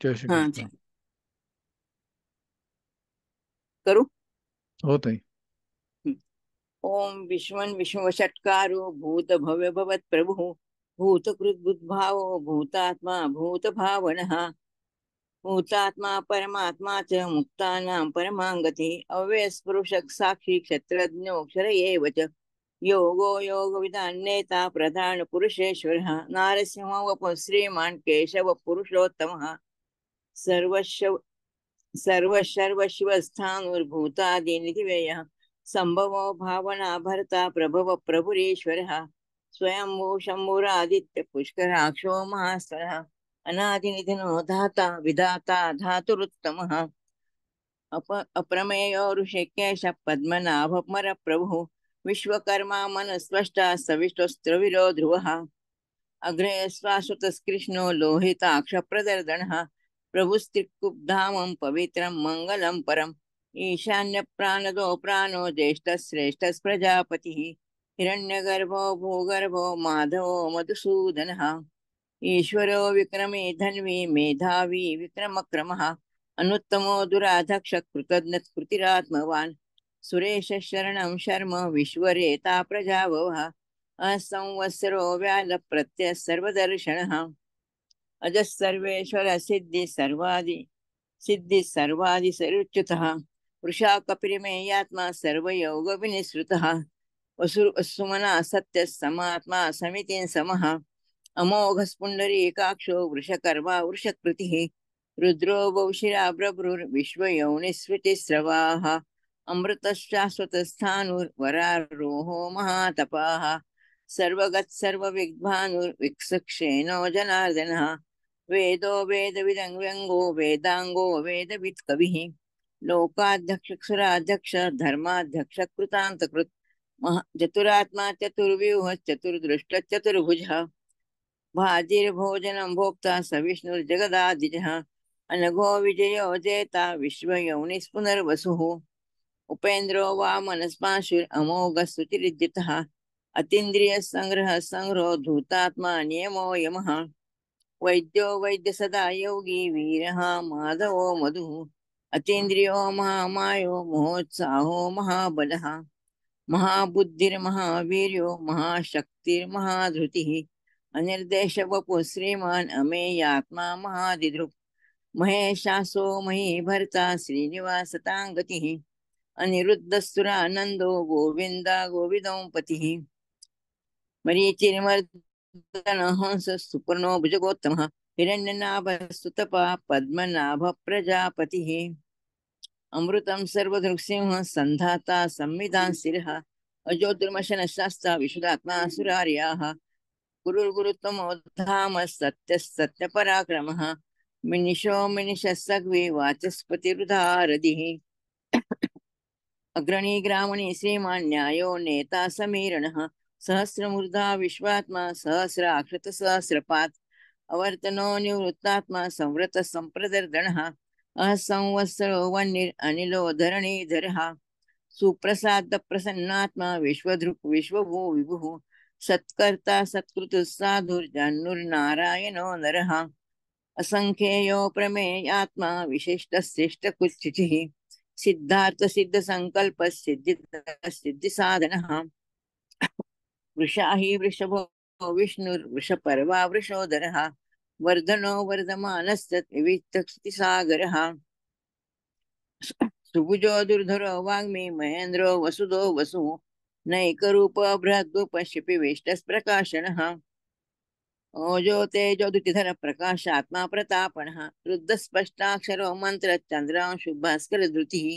जय श्री हा कृष्ण. करू. होत आहे. हं. ओम विश्वं विश्वषट्कारो भूत भव्य भवत् प्रभु भूतकृद्बुद्भावो भूतात्मा भूतभावनः भूतात्मा परमात्मा च मुक्तानां परमांगतिः अव्ययस्पृशः साक्षी क्षत्रज्ञोऽक्षर एव च योगो योगविदान्नेता प्रधान पुरुषेश्वरः नारसिंह वपुः श्रीमान् केशव पुरुषोत्तमः सर्वस्व सर्वशर्वशिवस्थाणुर्भूतादिनिधि व्ययः संभवो भावना भर्ता प्रभव प्रभुरीश्वरः स्वयंभू शंभुरादित्य पुष्कराक्षो महास्वरः अनादिनिधिनो धाता विधाता धातुरुत्तमः अप्रमेयो ऋषिकेश पद्मनाभमर प्रभुः विश्वकर्मा मनस्वष्टा सविष्टस्त्रविरो ध्रुवः अग्रे श्वासुतस्कृष्णो लोहिताक्षप्रदर्दनः प्रभुस्त्रिकुब्धामं पवित्रं मङ्गलं परम् ईशान्यप्राणदो प्राणो ज्येष्ठश्रेष्ठः प्रजापतिः हिरण्यगर्भो भूगर्भो माधवो मधुसूदनः ईश्वरो विक्रमे धन्वी मेधावी विक्रमक्रमः अनुत्तमो दुराधक्ष कृतज्ञकृतिरात्मवान् सुरेश शरणं शर्म विश्वरेता प्रजावः असंवत्सरो व्याल प्रत्यय सर्वदर्शनः अजः सर्वेश्वर सिद्धि सर्वादि सरुच्युतः वृषा कपिर्मेयात्मा सर्वयोग विनिसृतः वसुमना सत्य समात्मा समितिं समः अमोघ स्पुण्डरीकाक्षो वृषकर्मा वृषकृतिः रुद्रो बहुशिरा बभ्रुर्विश्वयोनिस्मृतिस्रवाः अमृतशाश्वतस्थाणुर्वरारोहो महातपाः सर्वगत्सर्वविद्वानुर्विक्सक्षेणो जनार्दनः वेदो वेदविदं व्यङ्गो वेदाङ्गो वेदवित् कविः लोकाध्यक्षुराध्यक्ष धर्माध्यक्ष कृतान्तकृत् चतुरात्मा चतुर्व्यूह चतुर्दृष्ट चतुर्भुजः भाजिर्भोजनं भोक्ता स विष्णुर्जगदादिजः अनघो विजयो जेता विश्वयोनिस्पुनर्वसुः उपेन्द्रो वामनस्माशुरमोघ सुचिरिद्धितः अतीन्द्रियसङ्ग्रह संग्रहो धूतात्मा नियमो यमः वैद्यो वैद्य सदा योगी वीरः माधवो मधुः अतीन्द्रियो महामायो महोत्साहो महाबलः महाबुद्धिर्महावीर्यो महाशक्तिर्महाधृतिः अनिर्देशवपुः श्रीमान् अमेयात्मा महादिदृक् महेशासो महीभर्ता श्रीनिवासताङ्गतिः अनिरुद्धस्तुरानन्दो गोविन्द गोविदोऽपतिः मरीचिर्मर्दनहंस सुपर्णो भुजगोत्तमः हिरण्यनाभस्तुतपा पद्मनाभ प्रजापतिः अमृतं सर्वदृक्सिंह सन्धाता संविधान स्थिरः अजो दुर्मशनशास्ता विशुदात्मा सुरार्याः गुरुर्गुरुत्वमो धाम सत्यपराक्रमः मिनिशो मिनिशः सग्वे वाचस्पतिरुदारदिः अग्रणी ग्रामणी श्रीमान् न्यायो नेता समीरणः सहस्रमूर्धा विश्वात्मा सहस्राक्षत सहस्रपात् अवर्तनो निवृत्तात्मा संवृत संप्रदर्दनः असंवत्सरो वह्निरनिलो धरणीधरः सुप्रसाद प्रसन्नात्मा विश्वधृक् विश्वभू विभुः सत्कर्ता सत्कृतः साधुर्जानुर्नारायणो नरः असंख्येयो प्रमेयात्मा विशिष्टश्रेष्ठकुच्चिः सिद्धार्थ सिद्ध संकल्प सिद्धि साधनः वृषा हि वृषभो विष्णुर्वृषपर्वा वृषोदरः वर्धनो वर्धमानस्तद्विविक्तसागरः सुभुजो दुर्धरो वाग्मी महेन्द्रो वसुदो वसुः नैकरूप बृहद्रूप शिपिविष्टस्प्रकाशनः ओजो तेजो द्युतिधर प्रकाशात्मा प्रतापनः रुद्रस्पष्टाक्षरो मंत्र चंद्रांशु भास्कर धृतिः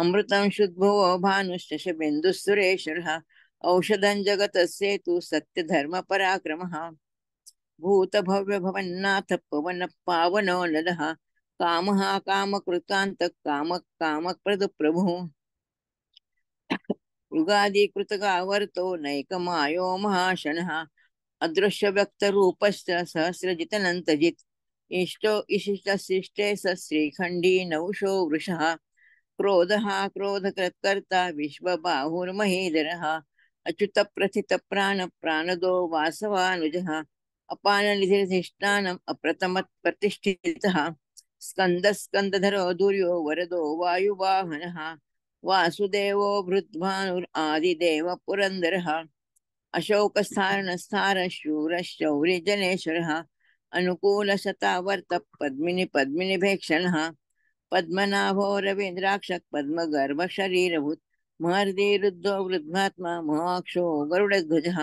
अमृतं शुद्भुवो भानुश्चशबिन्दुः औषधं जगतस्येतु सत्यधर्म पराक्रमः भूतभव्य भवन्नाथ पवन पावनो नरः कामः कामकृतान्त काम कामप्रद प्रभुः युगादिकृतगावर्तो नैकमायो महाशनः अदृश्य व्यक्त रूपश्च सहस्रजितनन्तजित् इष्टो इशिष्टशिष्टे स श्रीखण्डी नौषो वृषः क्रोधः क्रोधकृत्कर्ता विश्वबाहुर्महीधरः अच्युत प्रथित प्राण प्राणदो वासवानुजः अपाननिधिष्ठानम् अप्रतमत् प्रतिष्ठितः स्कन्दधरो दुर्यो वरदो वायुवाहनः वासुदेवो भृद्भानुरादिदेव पुरन्दरः अशोकस्थानस्थार शूरशौर्यजनेश्वरः अनुकूलशतावर्त पद्मिनिभेक्षणः पद्मनाभो रवीन्द्राक्ष पद्मगर्भशरीरभूत् महर्षिरुद्धो वृद्धात्मा मोक्षो गरुडध्वजः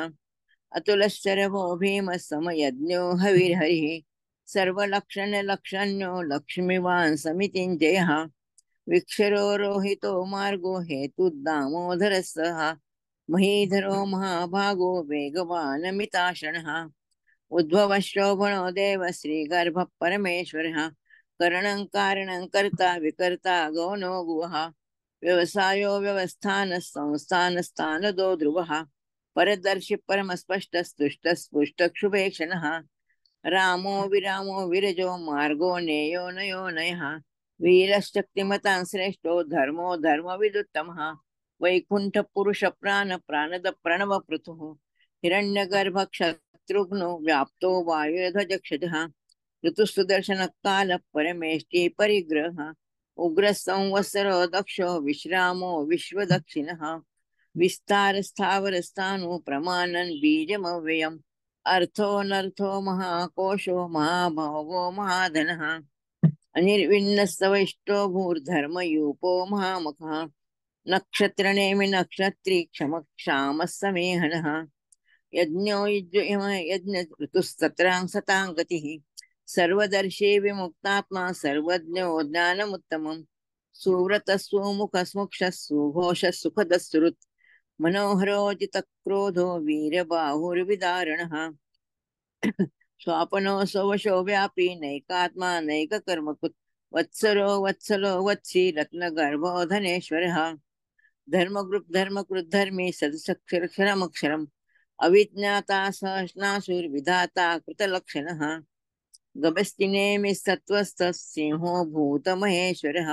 अतुलश्चरवो भीमः समयज्ञो हविर्हरिः सर्वलक्षण्यलक्षण्यो लक्ष्मीवान् समितिञ्जयः विक्षरो रोहितो मार्गो हेतुर्दामोदरः सः महीधरो महाभागो वेगवानमिताशनः उद्भवः शोभनो देव श्रीगर्भः परमेश्वरः करणं कारणं कर्ता विकर्ता गौनो गुवः व्यवसायो व्यवस्थानः संस्थानस्थानदो ध्रुवः परदर्शि परमस्पष्टस्तुष्टस्पुष्टक्षुभेक्षणः रामो विरामो विरजो मार्गो नेयो नयो नयः वीरशक्तिमतां श्रेष्ठो धर्मो धर्मविदुत्तमः वैकुंठ पुरुष प्राणद प्रणव पृथुः हिरण्यगर्भ शत्रुघ्नो व्याप्तो वायुध्वजक्षजः ऋतुसुदर्शन काल परमेष्टि परिग्रह उग्र संवत्सरो दक्षो विश्रामो विश्वदक्षिणः विस्तार स्थावर स्थाणु प्रमाणन बीजमव्ययम् अर्थो महाकोशो महाभोगो महाधनः अनिर्विण्णस्तवैष्टो भूर्धर्मयूपो महामखः नक्षत्रनेमि नक्षत्री क्षमः समेहनः यज्ञो यज्ञ ऋतुस्तत्रां सतां गतिः सर्वदर्शी विमुक्तात्मा सर्वज्ञो ज्ञानमुत्तमम् सुव्रतः सुमुखः स्मुक्षः सुघोषः सुखदः सुहृत् मनोहरो जितक्रोधो वीरबाहुर्विदारणः स्वापनो सवशो व्यापी नैकात्मा नैककर्मकृत् वत्सलो वत्सी रत्नगर्भो धनेश्वरः धर्मकृद्धर्मी सदसक्षरक्षरमक्षरम् अविज्ञाता सहस्नासुर्विधाता कृतलक्षणः गभस्तिनेमि सत्त्वस्थः सिंहो भूतमहेश्वरः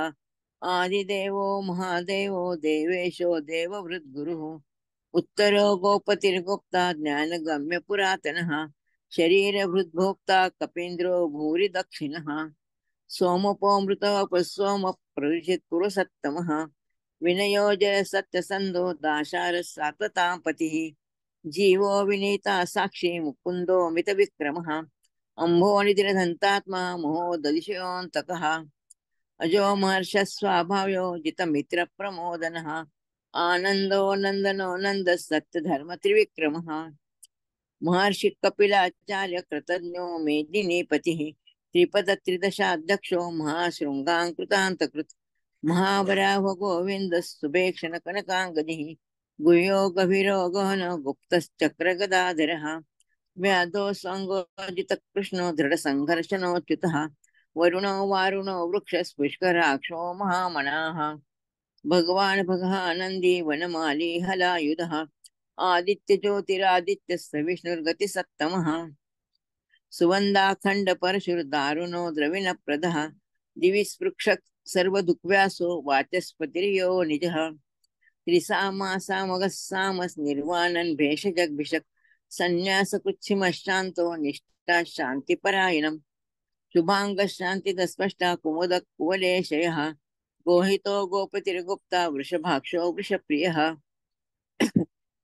आदिदेवो महादेवो देवेशो देववृद्गुरुः उत्तरो गोपतिर्गुप्ता ज्ञानगम्य पुरातनः शरीरभृद्भोक्ता कपीन्द्रो भूरि दक्षिणः सोमपोऽमृतोपसोम प्रविशत् पुरुषत्तमः विनयो जय सत्यसन्धो दाशारः सात्वतां पतिः जीवो विनीता साक्षी मुकुन्दो मितविक्रमः अम्भो निधिरधन्तात्मा मोहो ददिशयोऽन्तकः अजो महर्षः स्वाभाव्यो जितमित्रप्रमोदनः आनन्दो नन्दनो नन्दः सत्यधर्मत्रिविक्रमः महर्षि कपिलाचार्य कृतज्ञो मेदिनीपतिः त्रिपद त्रिदशाध्यक्षो महाशृङ्गाङ्कृतान्तकृत् महावराह गोविन्द सुभेक्षण कनकाङ्गदिः गुह्यो गभीरो गहन गुप्तश्चक्रगदाधरः व्याधो सङ्गोजित कृष्णो दृढसङ्घर्षणोच्युतः वरुणो वारुणो वृक्षस्पुष्कराक्षो महामनाः भगवान् भगानन्दी वनमाली हलायुधः आदित्य ज्योतिरादित्यस्य विष्णुर्गतिसत्तमः सुवन्दाखण्ड परशुर्दारुणो द्रविणप्रदः दिवि स्पृक्षत् सर्वदुःव्यासो वाचस्पतिर्यो निजः त्रिसामासामगः सामस् निर्वाणन् भेषजग्भिषक् सन्न्यासकृच्छिमशान्तो निष्ठा शान्तिपरायणम् शुभाङ्गशान्तिदस्पष्टा कुमुदः कुवलेशयः गोहितो गोपतिर्गुप्ता वृषभाक्षो वृषप्रियः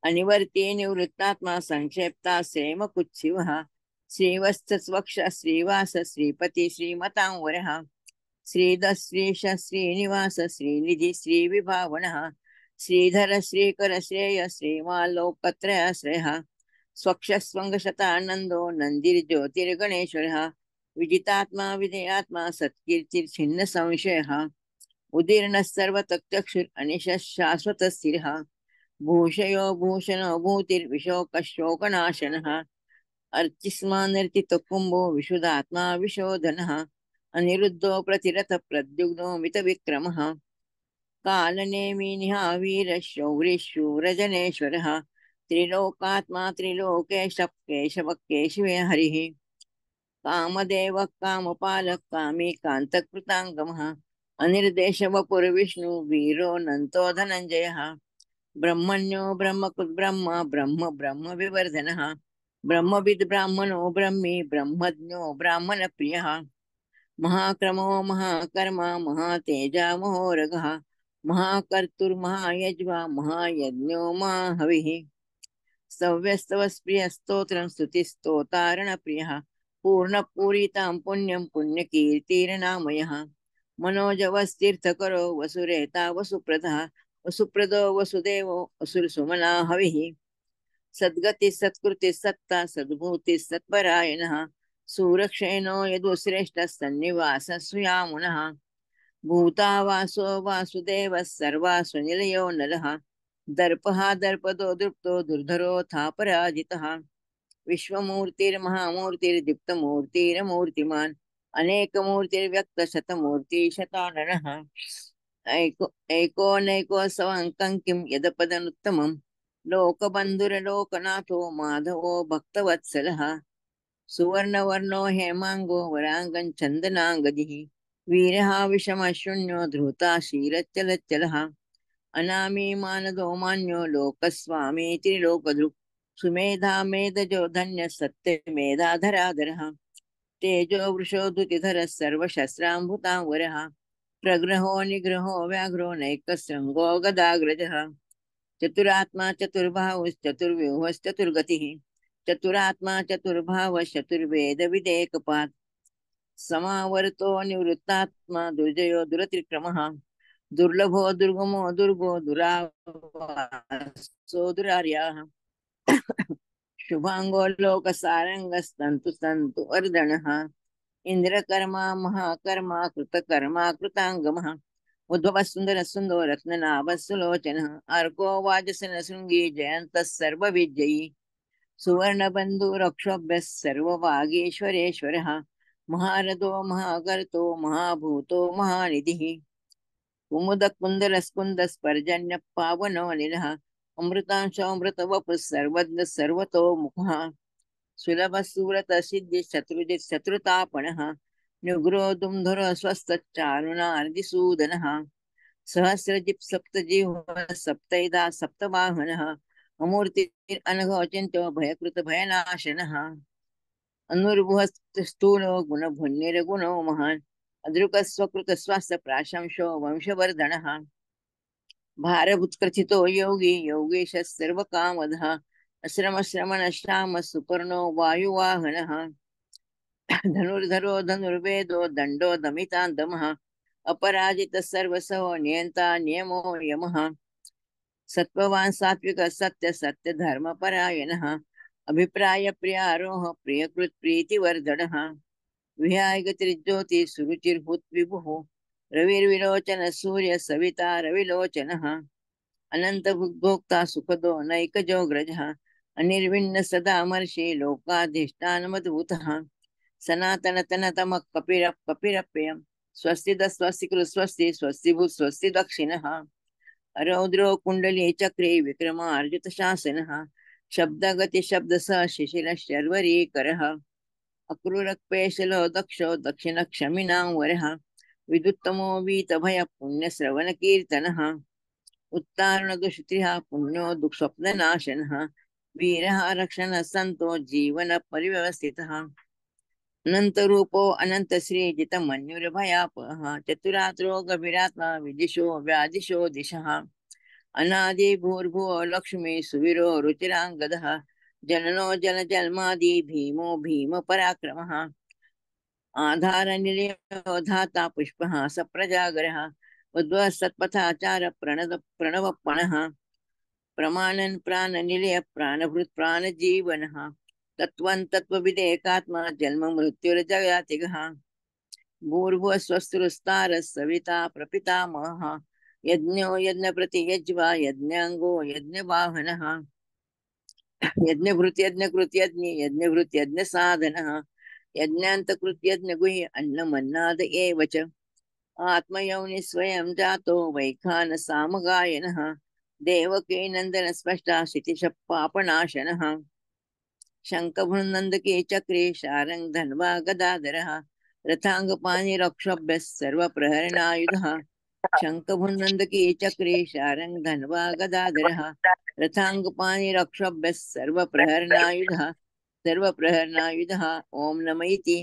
अनिवर्ती निवृत्तात्मा संक्षेप्ता सेम कुत्सिवः श्रीवत्सवक्ष श्रीवास श्रीपति श्रीमतांवरः श्रीधश्रीश श्रीनिवास श्रीनिधि श्रीविभावनः श्रीधर श्रीकर श्रेय श्रीमालोकत्रयाश्रयः स्वक्षस्वङ्गशतानन्दो नन्दिर्ज्योतिर्गणेश्वरः विजितात्मा विजयात्मा सत्कीर्तिर्छिन्न संशयः उदीर्णः सर्वतक्चक्षुर् अनिशः शाश्वतः स्थिरः भूषयो भूषणो भूतिर्विशोकशोकनाशनः अर्चिस्मानर्चितकुम्भो विशुद्धात्मा विशोधनः अनिरुद्धो प्रतिरथ प्रद्युग्नो मितविक्रमः कालनेमिनिहावीरः शौरिशूरजनेश्वरः त्रिलोकात्मा त्रिलोकेश केशव केशवे हरिः कामदेव कामपालः कामी कान्तकृताङ्गमः अनिर्देशवपुर्विष्णु वीरो नन्तो धनञ्जयः ब्रह्मण्यो ब्रह्मकृद्ब्रह्म ब्रह्म ब्रह्म विवर्धनः ब्रह्मविद् ब्राह्मणो ब्रह्मी ब्रह्मज्ञो ब्राह्मणप्रियः महाक्रमो महाकर्मा महातेजा महोरगः महाकर्तुर्महायज्वा महायज्ञो महाहविः सव्यस्तवस्प्रियस्तोत्रं स्तुतिस्तोतारणप्रियः पूर्णपूरितां पुण्यं पुण्यकीर्तिर्नामयः मनोजवस्तीर्थकरो वसुरेता वसुप्रदः वसुप्रदो वसुदेवो वसुरसुमना हविः सद्गति सत्कृति सत्ता सद्भूति सत्परायणः सुरक्षेणो यदुश्रेष्ठः सन्निवास सुयामुनः भूतावासो वासुदेवः सर्वासु निलयो नरः दर्पः दर्पदो दृप्तो दुर्धरोऽथा पराजितः विश्वमूर्तिर्महामूर्तिर्दीप्तमूर्तिरमूर्तिमान् अनेकमूर्तिर्व्यक्तशतमूर्ति शताननः एको सवङ्कं किं यदपदनुत्तमं लोकबन्धुरलोकनाथो माधवो भक्तवत्सलः सुवर्णवर्णो हेमाङ्गो वराङ्गं चन्दनाङ्गदिः वीरः विषमशून्यो धृता क्षीरच्चलच्चलः अनामी मानदो मान्यो लोकस्वामी त्रिलोकदृक् सुमेधा मेधजो धन्यः सत्यमेधाधराधरः तेजो वृषो धृतिधरः सर्वशस्त्राम्भुतां वरः प्रग्रहो निग्रहो व्याघ्रो नैकशृङ्गो गदाग्रजः चतुरात्मा चतुर्बाहुश्चतुर्व्यूहश्चतुर्गतिः चतुरात्मा चतुर्भावश्चतुर्वेद विदेकपात् समावर्तो निवृत्तात्मा दुर्जयो दुरतिक्रमः दुर्लभो दुर्गमो दुर्गो दुरावासो दुरार्याः शुभांगो लोकसारंगस्तंतु संतु अर्दनः इंद्रकर्मा महाकर्मा कृतकर्मा कृतांगमः उद्भव सुंदर सुंदो रत्ननाभ सुलोचनः अर्को वाजसन शृंगी जयंत सर्वविजयी सुवर्णबंधु रक्षोभ्य सर्ववागीश्वरेश्वरः महारथो महागर्तो महाभूतो महानिधिः कुमुदकुन्दलस्कुन्दस्पर्जन्य पावनो निलः अमृतांशोऽमृतवपुः सर्वज्ञ सर्वतोमुखः सुलभसुव्रतसिद्धिः शत्रुजित् शत्रुतापनः निग्रो धुम्धुरो स्वस्थच्चारुणार्दिसूदनः सहस्रजित् सप्तजिह्वः सप्तैधा सप्तवाहनः अमूर्तिरनघोचिन्तो भयकृत भयनाशनः अनुर्भुः स्थूलो गुणभुन्निर्गुणो महान् अदृकस्वकृतस्वास्य प्राशंसो वंशवर्धनः भारभूत्कृथितो योगी योगेश सर्वकामदः अश्रमश्रमणश्याम सुपर्णो वायुवाहनः धनुर्धरो धनुर्वेदो दण्डो दमितान्तमः अपराजितः सर्वसो नियन्ता नियमो यमः सत्त्ववान् सात्विक सत्य सत्य धर्मपरायणः अभिप्राय प्रियारोह प्रियकृत प्रीतिवर्धनः विहाय गतिर्ज्योति सुरुचिर्भूत विभुः रविर्विलोचन सूर्य सविता रविलोचनः अनंत भोक्ता सुखदो नैकजो ग्रजः अनिर्विण्ण सदा मर्षि लोकाधिष्ठानमद्भुतः सनातन तनतम कपिरप्ययम् स्वस्ति स्वस्ति कृ स्वस्ति स्वस्ति भूत स्वस्ति दक्षिणः रौद्रो कुण्डली चक्रे विक्रमार्जित शासनः शब्दगति शब्द स शिशिर शर्वरीकरः अक्रूरक्पेशलो दक्षो दक्षिण क्षमिनां वरः विदुत्तमो वीतभय पुण्यश्रवण कीर्तनः उत्तारणदुष्टिः पुण्यो दुःस्वप्ननाशनः वीरः रक्षण सन्तो जीवन परिव्यवस्थितः अनन्तरूपो अनन्तश्रीजितमन्युर्भयापहः चतुरात्रो गभीरात्मा विदिशो व्यादिशो दिशः अनादि भूर्भुवो लक्ष्मी सुवीरो रुचिराङ्गदः जननो जन जन्मादि भीमो भीम पराक्रमः आधार निलयो धाता पुष्पः सप्रजागरः उद्वः सत्पथाचार प्रणवपणः प्रमाणन् प्राण निलय प्राणभृत् प्राणजीवनः तत्त्वं तत्त्वविदेकात्मा जन्म मृत्युर्जयातिगः भूर्भुवः स्वस्तिरुस्तारः सविता प्रपितामहः यज्ञो यज्ञप्रतियज्वा यज्ञाङ्गो यज्ञवाहनः यज्ञभृत् यज्ञकृत् यज्ञ यज्ञभृत् यज्ञसाधनः यज्ञान्तकृत् यज्ञगुह्य अन्नमन्नाद एव च आत्मयौनि स्वयं जातो वैखान सामगायनः देवकी नन्दन स्पष्टा क्षितिशः पापनाशनः शङ्खभृन्नन्दके चक्रे शारङ्ग धन्वा गदाधरः रथाङ्गपाणि रक्षोभ्यः सर्वप्रहरणायुधः शङ्खभृन्नन्दके चक्रे शारङ्ग धन्वा गदाधरः रथाङ्गपाणि रक्षोभ्यः सर्वप्रहरणायुधः सर्वप्रहरणायुधः ॐ नम इति।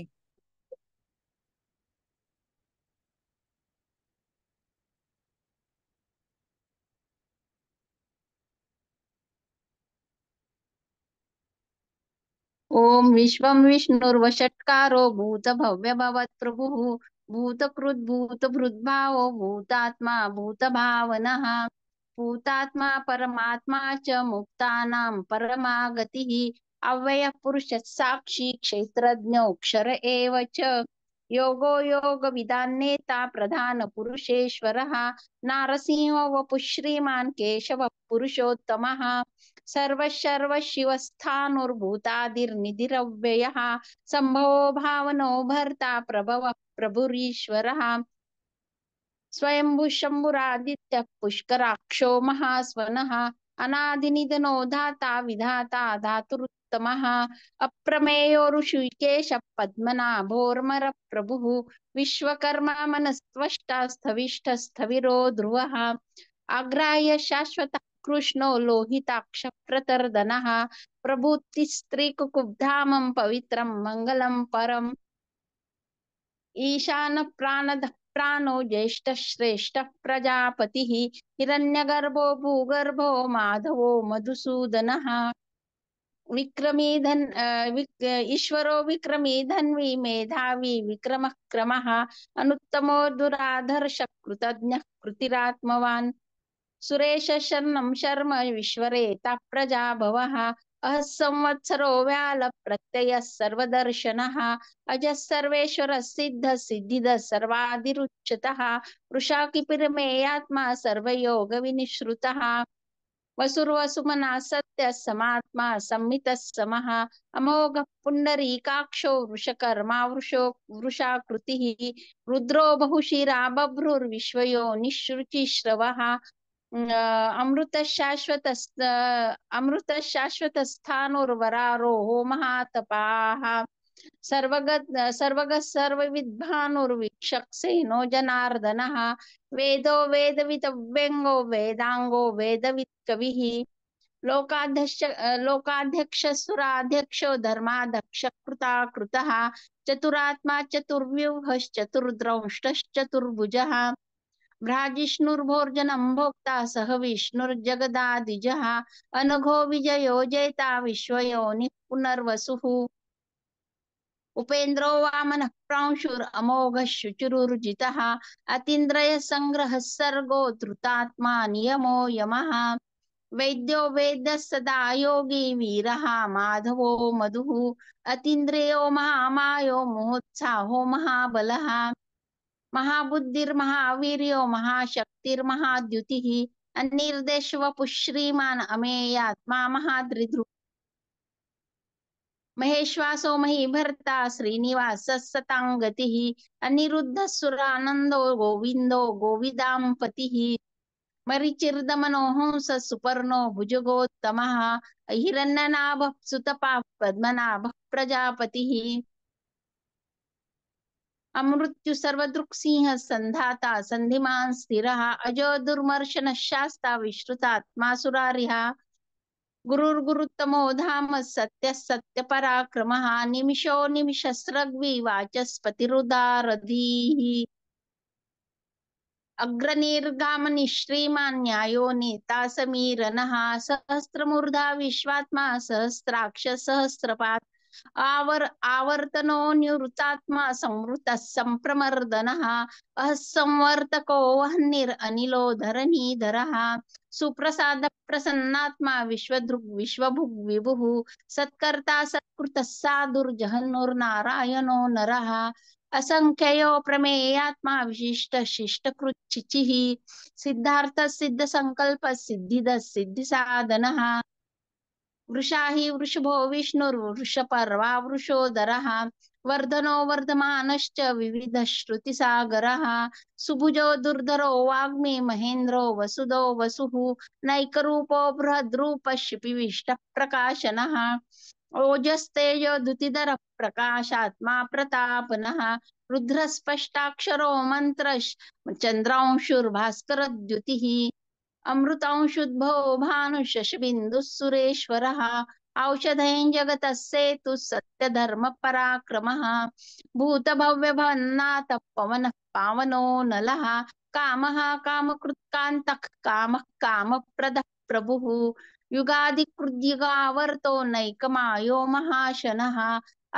ओम विश्वं विष्णुर्वषट्कारो भूतभव्यभवत्प्रभुः भूतकृद्भूतभृद्भावो भूतात्मा भूतभावनः भूतात्मा परमात्मा च मुक्तानां परमागतिः अव्ययः पुरुषः साक्षी क्षेत्रज्ञोऽक्षर एव च योगो योगविदान्नेता प्रधानपुरुषेश्वरः नारसिंहो वपुः श्रीमान् केशवः पुरुषोत्तमः सर्वशिवस्थानुर्भूतादिर्निधिरव्ययः सम्भवो भावनो भर्ता प्रभवः प्रभुरीश्वरः स्वयंभू शम्भुरादित्यः पुष्कराक्षो महास्वनः अनादिनिधनो धाता विधाता धातुरुत्तमः अप्रमेयो ऋषिकेश पद्मनाभोर्मर प्रभुः विश्वकर्मा मनस्त्वष्टा स्थविष्ठस्थविरो ध्रुवः आग्राह्य शाश्वतः कृष्णो लोहिताक्ष प्रतर्दनः प्रभूतिस्त्रीकुकुब्धामं पवित्रं मङ्गलं परम् ईशान प्राणद प्राणो ज्येष्ठ श्रेष्ठ प्रजापतिः हिरण्यगर्भो भूगर्भो माधवो मधुसूदनः ईश्वरो विक्रमी धन्वी मेधावी विक्रमः क्रमः अनुत्तमो दुराधर्ष कृतज्ञः कृतिरात्मवान् सुरेश शरणं शर्म विश्वरेता प्रजा भवः अः संवत्सरो व्याल प्रत्ययः सर्वदर्शनः अजः सर्वेश्वर सिद्ध सिद्धिद सर्वादिरुच्यतः वृषा किपिर्मेयात्मा सर्वयोग विनिश्रुतः वसुर्वसुमना सत्य समात्मा संमितः समः अमोघ पुंडरीकाक्षो वृषकर्मा वृषो वृषाकृतिः रुद्रो बहुशिरा बभ्रुर्विश्वयो निःशुचिश्रवः अमृत शाश्वत स्थानुर्वरारोहो महातपाः सर्वगः सर्वविद्भानुर्वीक्षक्सेनो जनार्दनः वेदो वेदवितव्यङ्गो वेदांगो वेदवित् कविः लोकाध्यक्ष सुराध्यक्षो धर्माध्यक्ष कृता कृतः चतुरात्मा चतुर्व्यूहश्चतुर्द्रंष्टश्चतुर्भुजः भ्राजिष्णुर्भोर्जनं भोक्ता सह विष्णुर्जगदादिजः अनघो विजयो जयता विश्वयोनिः पुनर्वसुः उपेन्द्रो वामनः प्रांशुरमोघः शुचिरुर्जितः अतीन्द्रियः संग्रहः सर्गो धृतात्मा नियमो यमः वैद्यो वेद्यः सदा योगी वीरः माधवो मधुः अतीन्द्रियो महामायो मोहोत्साहो महाबलः महाबुद्धिर्महावीर्यो महाशक्तिर्महाद्युतिः अनिर्देशवपुः श्रीमान् अमेयात्मा महादृधृ महेश्वासो महीभर्ता श्रीनिवासः सताङ्गतिः अनिरुद्धः सुरानन्दो गोविन्दो गोविदाम्पतिः मरिचिर्दमनो हंसः सुपर्णो भुजगोत्तमः हिरण्यनाभः सुतपा पद्मनाभः प्रजापतिः अमृत्यु सर्वदृक्सिंह संधाता संधिमान् स्थिरः अजो दुर्मर्शन शास्ता विश्रुतात्मा सुरारिः गुरुर्गुरुत्तमो धाम सत्य सत्य पराक्रमः निमिषो निमिषस्रग्वी वाचस्पतिरुदारधीः अग्रनिर्गामनि श्रीमान् न्यायो नेता समीरनः सहस्रमूर्धा विश्वात्मा सहस्राक्ष सहस्रपात् आवर्तनो निवृतात्मा संवृतः संप्रमर्दनः असंवर्तको वह्निरनिलो धरणीधरः सुप्रसाद प्रसन्नात्मा विश्वदृग् विश्वभुग् विभुः सत्कर्ता सत्कृतः साधुर्जहन्नुर्नारायणो नरः असंख्ययो प्रमेयात्मा विशिष्ट शिष्टकृच्चिचिः सिद्धार्थ सिद्ध संकल्प सिद्धिद सिद्धि साधनः वृषा हि वृषभो विष्णुर्वृषपर्वा वृषोदरः वर्धनो वर्धमानश्च विविध श्रुतिसागरः सुभुजो दुर्धरो वाग्मी महेन्द्रो वसुदो वसुः नैकरूपो बृहद्रूपः शिपिविष्टः प्रकाशनः ओजस्तेजो द्युतिधरः प्रकाशात्मा प्रतापनः रुद्रस्पष्टाक्षरो मन्त्रश् चन्द्रांशुर्भास्करद्युतिः अमृतांशुद्भवो भानुः शशबिन्दुः सुरेश्वरः औषधेन जगतस्येतु सत्य धर्म पराक्रमः भूत भव्य भवन्नाथ पवन पावनो नलः कामः कामकृत्कान्तः कामः कामप्रदः प्रभुः युगादिकृद्युगावर्तो नैकमायो महाशनः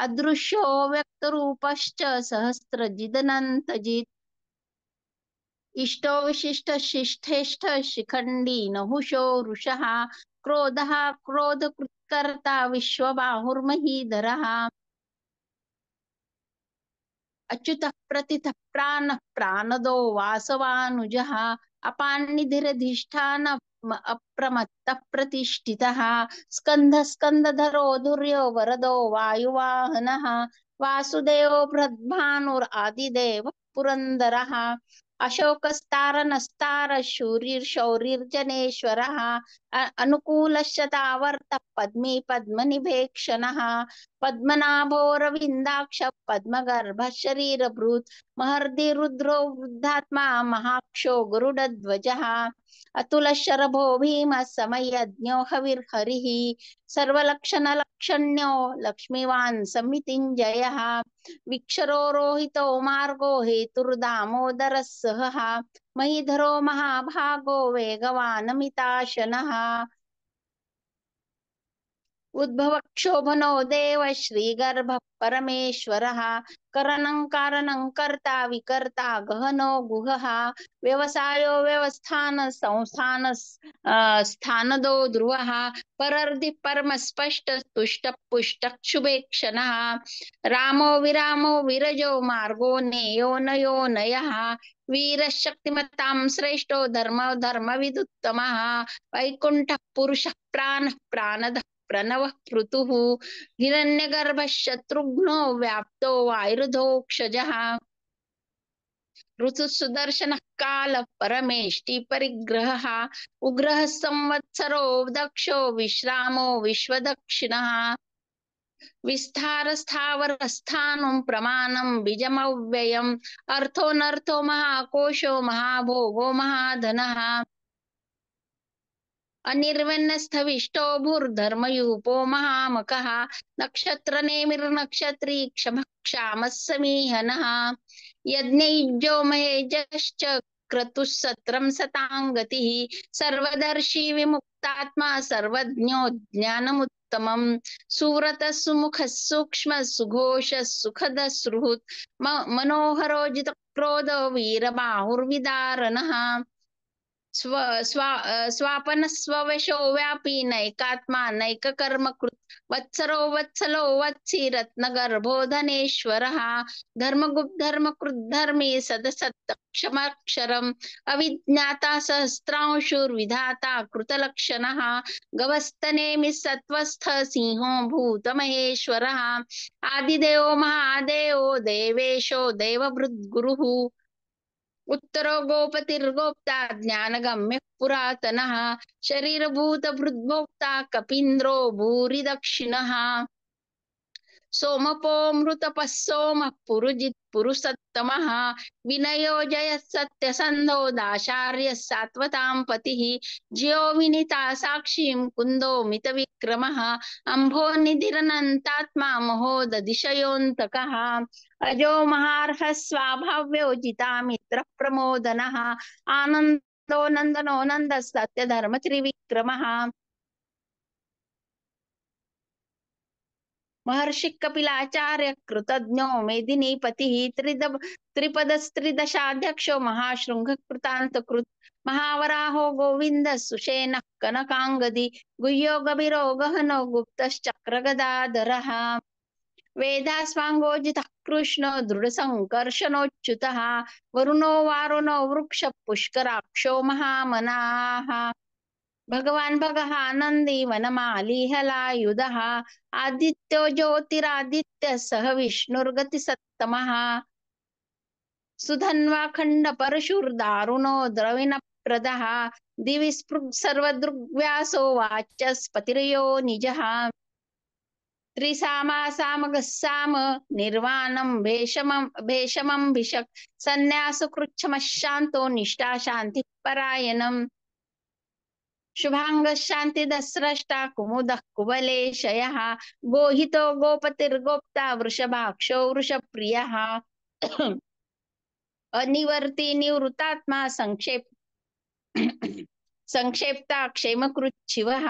अदृश्यो व्यक्तरूपश्च सहस्रजिदनन्तजित् इष्टो विशिष्ट शिष्ठेष्ठ शिखण्डी नहुषो रुषः क्रोधः क्रोधकृत्कर्ता विश्वबाहुर्महीधरः अच्युतः प्रतिथः प्राणः प्राणदो वासवानुजः अपान्निधिरधिष्ठानः अप्रमत्तः प्रतिष्ठितः स्कन्धः स्कन्धधरो धुर्यो वरदो वायुवाहनः वासुदेवो बृहद्भानुरादिदेवः पुरन्दरः अशोकस्तारनस्तार शूरिर्शौरिर्जनेश्वरः अनुकूलश्चतावर्तः पद्मी पद्मनिभेक्षणः पद्मनाभोरविन्दाक्ष पद्मगर्भ शरीरभृत् महर्दि रुद्रो वृद्धात्मा महाक्षो गरुडध्वजः अतुलशरभो भीमः समयज्ञो हविर्हरिः सर्वलक्षणलक्षण्यो लक्ष्मीवान् समितिञ्जयः विक्षरो रोहितो मार्गो हेतुर्दामोदरः सहः महीधरो महाभागो वेगवानमिताशनः उद्भवक्षोभनो देव श्रीगर्भः परमेश्वरः करणं कारणं कर्ता विकर्ता गहनो गुहः व्यवसायो व्यवस्थान संस्थान स्थानदो ध्रुवः परर्धि परमस्पष्ट तुष्ट पुष्ट शुभेक्षणः रामो विरामो विरजो मार्गो नेयो नयो नयः वीरशक्तिमतां श्रेष्ठो धर्म धर्मविदुत्तमः वैकुण्ठः पुरुषः प्राणः प्राणदः प्रणवः पृथुः हिरण्यगर्भः शत्रुघ्नो व्याप्तो वायुर्धोक्षजः ऋतु सुदर्शनः कालः परमेष्टि परिग्रहः उग्रः संवत्सरो दक्षो विश्रामो विश्वदक्षिणः विस्तारस्थावरस्थानं प्रमाणं बीजमव्ययम् अर्थोऽनर्थो महाकोशो महाभोगो महाधनः अनिर्वन्नस्थविष्टो भूर्धर्मयूपो महामकः नक्षत्रनेमिर्नक्षत्री क्षमः क्षामः समीहनः यज्ञयुज्यो महेजश्च क्रतुः सत्रं सताङ्गतिः सर्वदर्शी विमुक्तात्मा सर्वज्ञो ज्ञानमुत्तमम् सुव्रतः सुमुखः सूक्ष्मः सुघोषः सुखदः सुहृत् मनोहरो जितक्रोधो वीरबाहुर्विदारणः स्वापन स्ववशो व्यापी नैकात्मा नैककर्म कृत वत्सरो वत्सलो वत्सी रत्नगर्भो धनेश्वरः धर्मगुप्त धर्मकृत धर्मी सदसत्तक्षमक्षरम् अविज्ञाता सहस्रांशुर्विधाता कृतलक्षणः गवस्तनेमि सत्वस्थ सिंहो भूतमहेश्वरः आदिदेवो महादेवो देवेशो देवभृद्गुरुः उत्तरो गोपतिर्गोप्ता ज्ञानगम्यः पुरातनः शरीरभूतभृद्भोक्ता कपीन्द्रो भूरि दक्षिणः सोमपोऽमृतपः सोमः पुरुजित् पुरुषोत्तमः विनयो जयः सत्यसन्धो दाशार्यः सात्वतां पतिः ज्यो विनीता साक्षीं कुन्दो मितविक्रमः अम्भोनिधिरनन्तात्मा महोदधिशयोऽन्तकः अजो महार्हः स्वाभाव्योजितामित्रः प्रमोदनः आनन्दो नन्दनो नन्दः सत्यधर्मत्रिविक्रमः महर्षि कपिलाचार्य कृतज्ञो मेदिनीपतिः त्रिपदस्त्रिदशाध्यक्षो महाशृंग कृतान्तकृत् महावराहो गोविंद सुषेणः कनकांगदी गुह्यो गभीरो गहनो गुप्तश्चक्रगदाधरः वेदास्वाङ्गोजितः कृष्णो दृढसङ्कर्षणोच्युतः वरुणो वारुणो वृक्ष पुष्कराक्षो महामनाः भगवान् भगः आनन्दी वनमालिहलायुधः आदित्यो ज्योतिरादित्य सह विष्णुर्गतिसत्तमः सुधन्वाखण्ड परशुर्दारुणो द्रविणप्रदः दिवि स्पृक् सर्वदृग्व्यासो वाचस्पतिर्यो निजः त्रिसामासामगः साम निर्वाणं भेषमं भिषक् सन्न्यासकृच्छमः शान्तो निष्ठा शान्तिः परायणम् शुभांग शांती दस्रष्टा कुमुदः कुवलेशयः गोहितो गोपतिर्गोप्ता वृषभाक्षो वृषप्रियः अनिवर्ती निवृत्तात्मा संक्षेप संक्षेप्ता क्षेमकृच्छिवः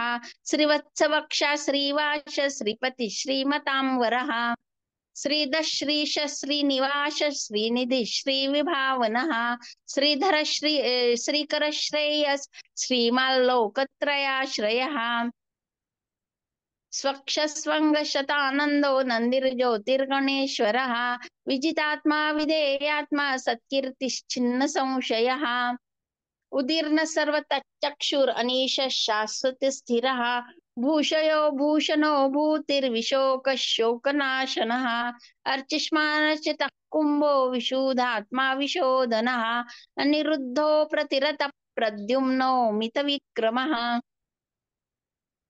श्रीवत्सवक्षा श्रीवास श्रीपती श्रीमतांवरः श्रीदश्रीश श्रीनिवास श्रीनिधि श्रीविभावनः श्रीधर श्रीकर श्रेयस श्रीमाल्लोकत्रयाश्रयः स्वक्षस्वङ्गशतानन्दो नन्दिर्ज्योतिर्गणेश्वरः विजितात्मा विधेयात्मा सत्कीर्तिश्चिन्न संशयः उदीर्ण सर्वतच्चक्षुर अनीश शाश्वत स्थिरः भूषयो भूषणो भूतिर्विशोक शोकनाशनः अर्चिष्मानश्चितः कुम्भो विशुद्धात्मा विशोधनः अनिरुद्धो प्रतिरत प्रद्युम्नो मितविक्रमः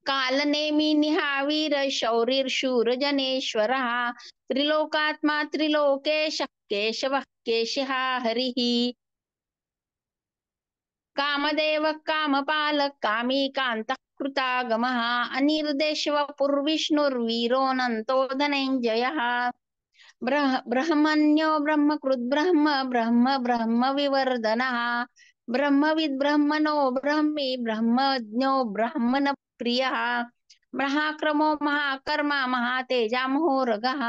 कालनेमि निहावीर शौरिर्शूरजनेश्वरः त्रिलोकात्मा त्रिलोकेशः केशवः केशिः हरिः कामदेव कामपाल कामी कान्तः कृतागमः अनिर्देशव पुर्विष्णुर्वीरोऽनन्तो धनञ्जयः ब्रह्मण्यो ब्रह्मकृद् ब्रह्म ब्रह्म ब्रह्म विवर्धनः ब्रह्मविद् ब्रह्मणो ब्रह्मी ब्रह्मज्ञो ब्रह्मण प्रियः महाक्रमो महाकर्मा महातेजा महोरगः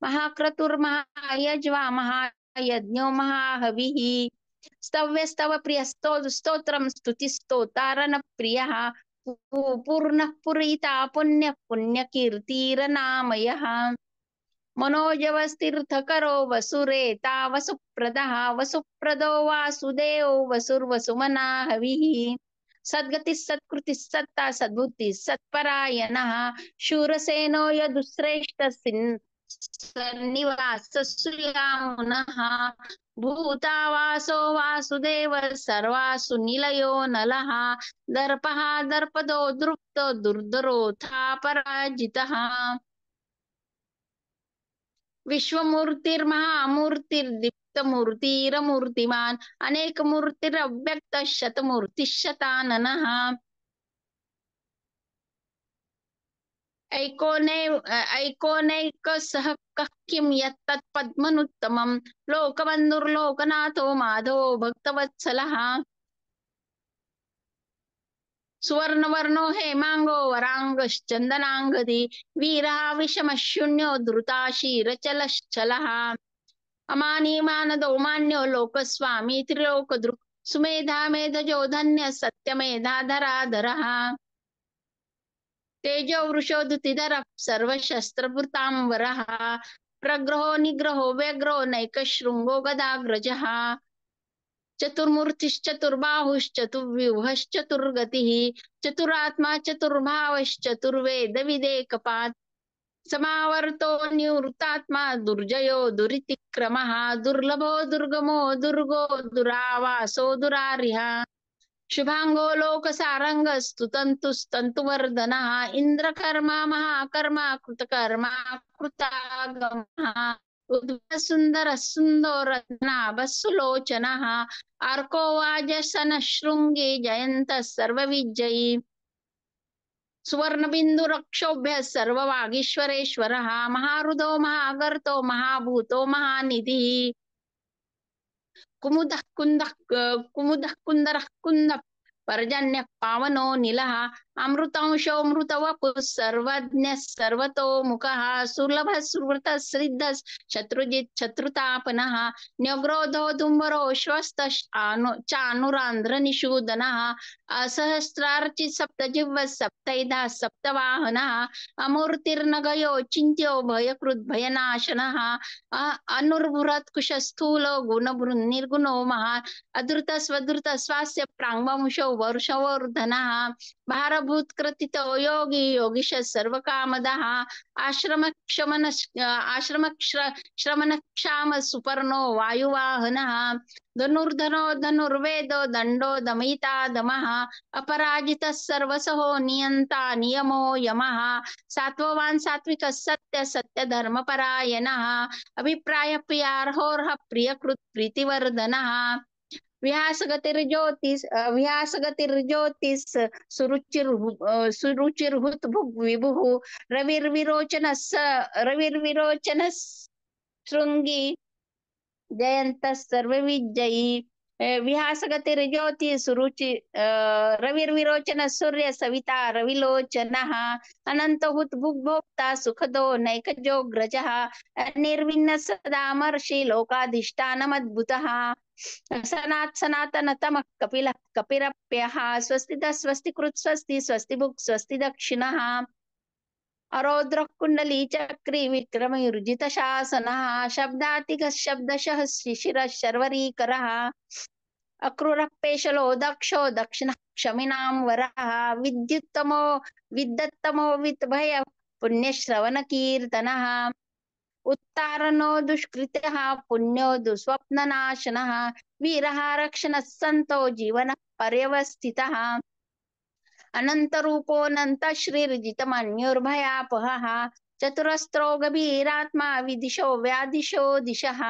महाक्रतुर्महायज्वा महायज्ञो महाहविः स्तव्यस्तव प्रियस्तो स्तोत्रं स्तुतिस्तोतारन प्रियः पूर्णः पुरीता पुण्य पुण्यकीर्तिरनामयः मनोजवस्तीर्थकरो वसुरेता वसुप्रदः वसुप्रदो वासुदेवो वसुर्वसुमना हविः सद्गतिः सत्कृतिः सत्ता सद्बुद्धिः सत्परायणः शूरसेनो यदुश्रेष्ठ सन्निवाससुयामुनः भूतावासो वासुदेव सर्वासु निलयो नलः दर्पः दर्पदो दृप्तो दुर्धरोऽथा पराजितः विश्वमूर्तिर्महामूर्तिर्दीप्तमूर्तिरमूर्तिमान् अनेकमूर्तिरव्यक्त शतमूर्तिशताननः ऐकोनैकसः कः किं यत्तत्पद्मनुत्तमं लोकबन्धुर्लोकनाथो माधवो भक्तवत्सलः सुवर्णवर्णो हेमांगो वरांगश्चन्दनांगदी वीरः विषमशून्यो धृताशीरचलश्चलः अमानीमानदो मान्यो लोकस्वामी त्रिलोकदृक् सुमेधा मेधजो धन्य सत्यमेधाधराधरः तेजो वृषोदुतिधरः सर्वशस्त्रभृतांवरः प्रग्रहो निग्रहो व्यग्रो नैकशृङ्गो गदाग्रजः चतुर्मूर्तिश्चतुर्बाहुश्चतुर्व्यूहश्चतुर्गतिः चतुरात्मा चतुर्भावश्चतुर्वेदविदेकपात् समावर्तो निवृत्तात्मा दुर्जयो दुरितिक्रमः दुर्लभो दुर्गमो दुर्गो दुरावासो दुरार्यः शुभांगो लोकसारंगस्तुतन्तुस्तन्तुवर्धनः इन्द्रकर्मा महाकर्मा कृतकर्मा कृतागमः सुंदर सुन्दरनाभसुलोचनः अर्को वाजसन शृंगी जयंत सर्वविजयी सुवर्णबिन्दुरक्षोभ्य सर्ववागीश्वरेश्वरः महारुदो महागर्तो महाभूतो महानिधिः कुमुदः कुन्दरः कुन्दः पर्जन्यः पावनो नीलः अमृतांशो मृतवपुः सर्वज्ञः सर्वतोमुखः सुलभः सुवृतः सिद्धः शत्रुजित् शत्रुतापनः न्यग्रोधो दुम्बरो श्वस्तः चानुरान्ध्रनिषूदनः असहस्रार्चिः सप्तजिह्वः सप्तैधा सप्तवाहनः अमूर्तिर्नगयो चिन्त्यो भयकृद्भयनाशनः अनुर्बृहत्कुशस्थूलो गुणभृन्निर्गुणो महान् अधृत स्वधृत स्वास्य प्राङ्वंशो वर्षवर्धनः भारभूतकृतितो योगी योगीश सर्वकामदः श्रमणक्षाम सुपर्णो वायुवाहनः धनुर्धनो धनुर्वेदो दण्डो दमयिता दमः अपराजितः सर्वसहो नियन्ता नियमो यमः सात्ववान् सात्विकः सत्य सत्यधर्मपरायणः अभिप्राय प्रियार्होर्ह प्रियकृत् प्रीतिवर्धनः विहासगतिर्ज्योतिस् सुरुचिर्हुत विभुः रविर्विरोचनः शृंगी जयंत सर्वविजयी विहासगतिर्ज्योति सुरुचि रविर्विरोचन सूर्य सविता रविलोचनः अनंतहुत भुक्भोक्ता सुखदो नैकजोग्रजः निर्विण्ण सदामर्षि लोकाधिष्ठानमद्भुतः सनातनतमः कपिलः कपिरप्यः स्वस्तितः स्वस्तिकृत् स्वस्ति स्वस्तिभुक् स्वस्ति दक्षिणः अरोद्रः कुण्डली चक्री विक्रमयुर्जित शासनः शब्दातिगः शब्दशः शिशिरः शर्वरीकरः अक्रूरः पेशलो दक्षो दक्षिणः क्षमिनां वरः विद्युत्तमो वित्तभय पुण्यश्रवणकीर्तनः उत्तारणो दुष्कृतः पुण्यो दुःस्वप्ननाशनः वीरः रक्षणः सन्तो जीवनः पर्यवस्थितः अनन्तरूपोऽनन्त श्रीर्जितमन्युर्भयापहः चतुरस्रो गभीरात्मा विदिशो व्यादिशो दिशः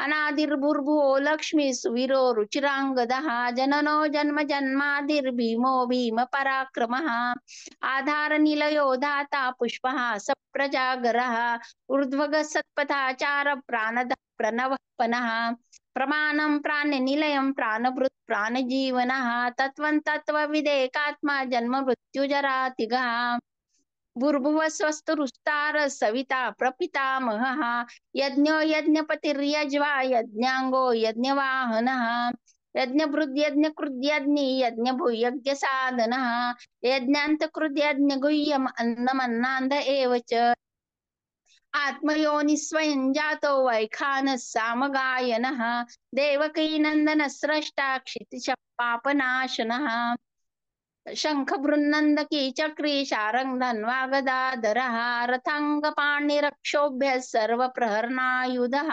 अनादिर्भुर्भुवो लक्ष्मी सुवीरो रुचिराङ्गदः जननो जन्म जन्मादिर्भीमो भीम पराक्रमः आधारनिलयो धाता पुष्पः सप्रजागरः ऊर्ध्वगः सत्पथाचार प्राणदः प्रणवः पनः प्रमाणं प्राणनिलयं प्राणभृत् प्राणजीवनः तत्त्वं तत्त्वविदेकात्मा जन्म मृत्युजरातिगः भूर्भुव स्वस्तुरुस्तार सविता प्रपितामहः यज्ञो यज्ञपतिर्यज्वा यज्ञाङ्गो यज्ञवाहनः यज्ञभृद्यज्ञकृद्यज्ञि यज्ञभूयज्ञसाधनः यज्ञान्तकृद्यज्ञगुह्यम् अन्नमन्नान्द एव च आत्मयोनि स्वयं जातो वैखानः सामगायनः देवकी नन्दन स्रष्टा क्षितिश पापनाशनः शङ्खबृन्नन्दकी चक्री शारङ्ग धन्वा गदाधरः रथाङ्गपाणिरक्षोभ्यः सर्वप्रहरणायुधः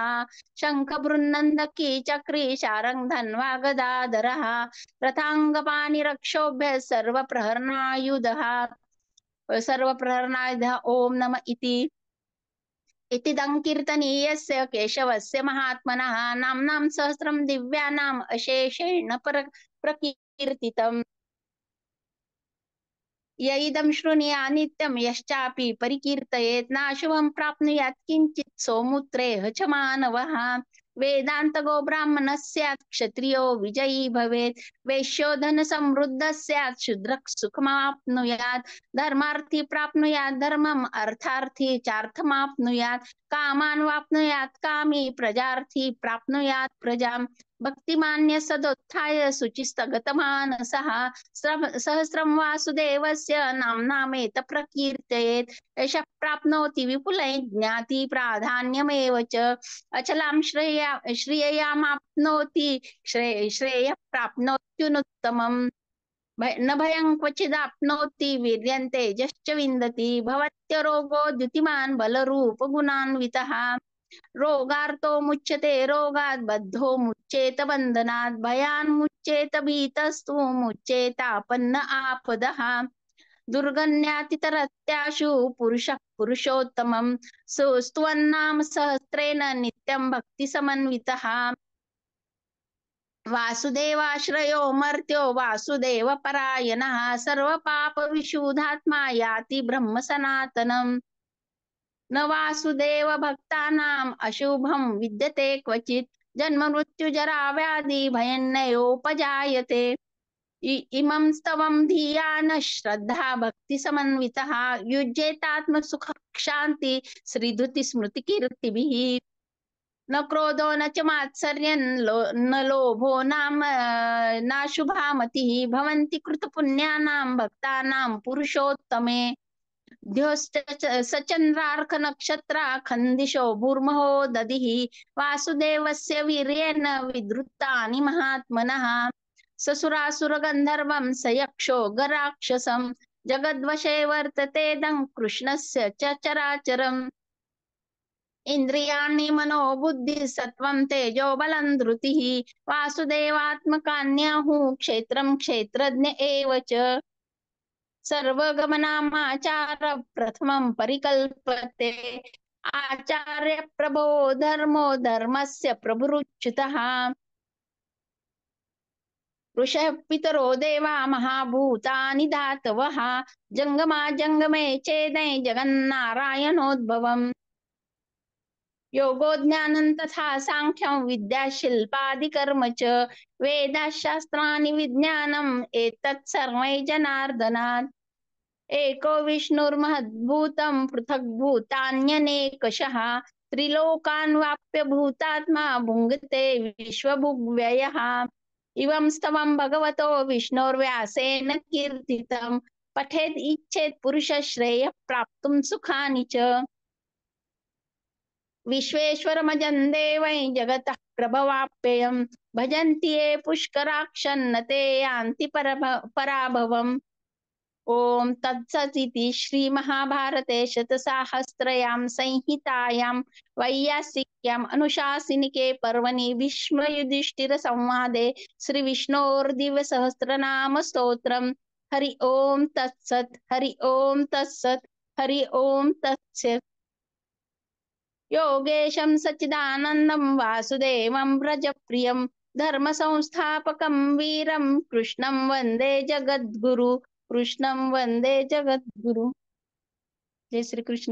शङ्खबृन्नन्दकी चक्री शारङ्ग धन्वा गदाधरः रथाङ्गपाणिरक्षोभ्यः सर्वप्रहरणायुधः ओम नम इति कीर्तनीयस्य केशवस्य महात्मनः नाम्नां सहस्रं दिव्यानाम् अशेषेण प्रकीर्तितम् यैदं शृणुया नित्यं यश्चापि परिकीर्तयेत् नाशुभं प्राप्नुयात् किञ्चित् सौमुत्रेह च मानवः वेदान्तगो ब्राह्मणः स्यात् क्षत्रियो विजयी भवेत् वैश्यो धन समृद्धः स्यात् शूद्रः सुखमाप्नुयात् धर्मार्थी प्राप्नुयात् धर्मम् अर्थार्थी चार्थमाप्नुयात् कामान् वाप्नुयात् कामी प्रजार्थी प्राप्नुयात् प्रजाम् भक्तिमान्य सदोत्थाय शुचिस्तगतमानसः सहस्रं वासुदेवस्य नाम्नामेत प्रकीर्तयेत् एषः प्राप्नोति विपुलै ज्ञाति प्राधान्यमेव च अचलां श्रेययामाप्नोति श्रेयः प्राप्नोत्युत्तमम् न भयं क्वचिदाप्नोति वीर्यं तेजश्च विन्दति भवत्यरोगो द्युतिमान् बलरूपगुणान्वितः रोगार्तो मुच्यते रोगात् बद्धो मुच्येत बन्धनात् भयान् मुच्येत भीतस्तु मुच्येतापन्न आपदः दुर्गण्यातितरत्याशु पुरुषः पुरुषोत्तमं स्तुवन्नाम सहस्रेण नित्यं भक्तिसमन्वितः वासुदेवाश्रयो मर्त्यो वासुदेव परायणः सर्वपापविशुद्धात्मा याति ब्रह्म सनातनम् न वासुदेव भक्तानाम् अशुभं विद्यते क्वचित् जन्म मृत्यु जरा व्याधि भयन्नयोपजायते इमं स्तवं धिया न श्रद्धा भक्ति समन्वितः युज्येतात्म सुख शांति श्रीधुति स्मृति कीर्तिभिः न क्रोधो न च मात्सर्यं न लोभो नाम नाशुभा मतिः भवन्ति कृत पुण्यानां भक्तानां पुरुषोत्तमे सचंद्रार्क नक्षत्रा खंदिशो भूर्महो दधिः वासुदेवस्य वीर्येण विधृतानि महात्मनः ससुरासुर गंधर्वं सयक्षो गराक्षसं जगद्वशे वर्तते दं कृष्णस्य च चराचरम् इंद्रियाणि मनो बुद्धि सत्वं तेजो बलं धृतिः वासुदेवात्मकान्याहुः क्षेत्रं क्षेत्रज्ञ एव च सर्वगमनामाचार प्रथमं परिकल्पते आचार्य प्रभो धर्मो धर्मस्य प्रभुरुच्युतः ऋषः पितरो देवा महाभूतानि धातवः जंगमा जंगमे चेदै जगन्नारायणोद्भवम् योगो ज्ञानं तथा सांख्यं विद्याशिल्पादिकर्म च वेदाशास्त्राणि विज्ञानम् एतत् सर्वै जनार्दनात् एको विष्णुर्महद्भूतं पृथग्भूतान्यनेकशः त्रिलोकान् व्याप्य भूतात्मा भुङ्क्ते विश्वभुग्व्ययः इवं स्तवं भगवतो विष्णोर्व्यासेन कीर्तितं पठेद् इच्छेत् पुरुषः श्रेयः प्राप्तुं सुखानि च विश्वेश्वरमजं देवै जगतः प्रभवाप्ययं भजन्ति ये पुष्कराक्षन्न ते यान्ति पराभवम् ॐ तत्सदिति श्रीमहाभारते शतसाहस्रयां संहितायां वैयासिक्याम् अनुशासनिके पर्वणि भीष्मयुधिष्ठिरसंवादे श्रीविष्णोर्दिव्यसहस्रनाम स्तोत्रम् हरि ओम तत्सत् हरि ओम तत्सत् हरि ओम तत्सत् योगेशं सच्चिदानन्दं वासुदेवं व्रजप्रियं धर्मसंस्थापकं वीरं कृष्णं वन्दे जगद्गुरु कृष्णं वन्दे जगद्गुरु जय श्री कृष्ण।